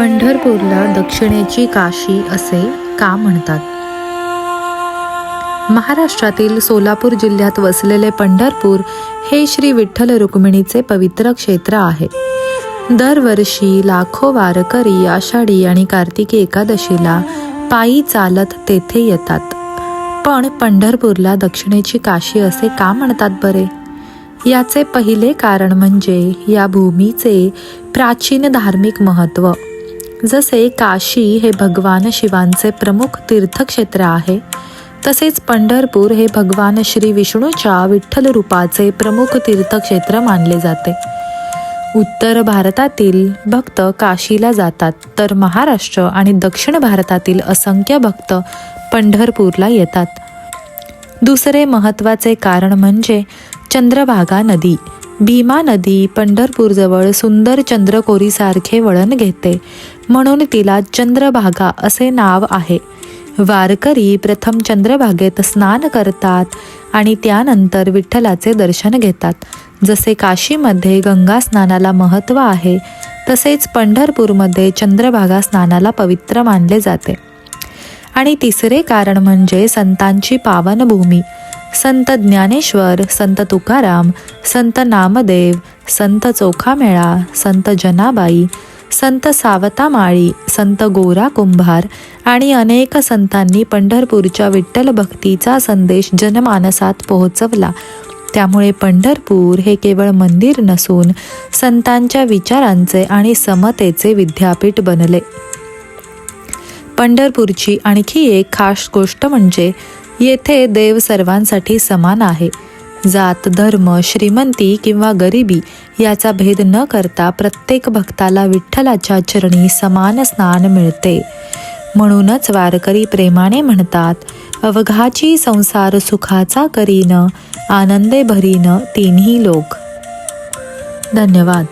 पंढरपूरला दक्षिणेची काशी असे का म्हणतात? महाराष्ट्रातील सोलापूर जिल्ह्यात वसलेले पंढरपूर हे श्री विठ्ठल रुक्मिणीचे पवित्र क्षेत्र आहे. दरवर्षी लाखो वारकरी आषाढी आणि कार्तिकी एकादशीला पायी चालत तेथे येतात. पण पंढरपूरला दक्षिणेची काशी असे का म्हणतात बरे? याचे पहिले कारण म्हणजे या भूमीचे प्राचीन धार्मिक महत्त्व. जसे काशी हे भगवान शिवांचे प्रमुख तीर्थक्षेत्र आहे, तसेच पंढरपूर हे भगवान श्री विष्णूच्या विठ्ठल रूपाचे प्रमुख तीर्थक्षेत्र मानले जाते. उत्तर भारतातील भक्त काशीला जातात, तर महाराष्ट्र आणि दक्षिण भारतातील असंख्य भक्त पंढरपूरला येतात. दुसरे महत्त्वाचे कारण म्हणजे चंद्रभागा नदी. भीमा नदी पंढरपूरजवळ सुंदर चंद्रकोरीसारखे वळण घेते, म्हणून तिला चंद्रभागा असे नाव आहे. वारकरी प्रथम चंद्रभागेत स्नान करतात आणि त्यानंतर विठ्ठलाचे दर्शन घेतात. जसे काशीमध्ये गंगा स्नानाला महत्त्व आहे, तसेच पंढरपूरमध्ये चंद्रभागा स्नानाला पवित्र मानले जाते. आणि तिसरे कारण म्हणजे संतांची पावनभूमी. संत ज्ञानेश्वर, संत तुकाराम, संत नामदेव, संत चोखामेळा, संत जनाबाई, संत सावतामाळी, संत गोरा कुंभार आणि अनेक संतांनी पंढरपूरच्या विठ्ठल भक्तीचा संदेश जनमानसात पोहोचवला. त्यामुळे पंढरपूर हे केवळ मंदिर नसून संतांच्या विचारांचे आणि समतेचे विद्यापीठ बनले. पंढरपूरची आणखी एक खास गोष्ट म्हणजे येथे देव सर्वांसाठी समान आहे. जात, धर्म, श्रीमंती किंवा गरिबी याचा भेद न करता प्रत्येक भक्ताला विठ्ठलाच्या चरणी समान स्नान मिळते. म्हणूनच वारकरी प्रेमाने म्हणतात, अवघाची संसार सुखाचा करीन, आनंदे भरीन तिन्ही लोक. धन्यवाद.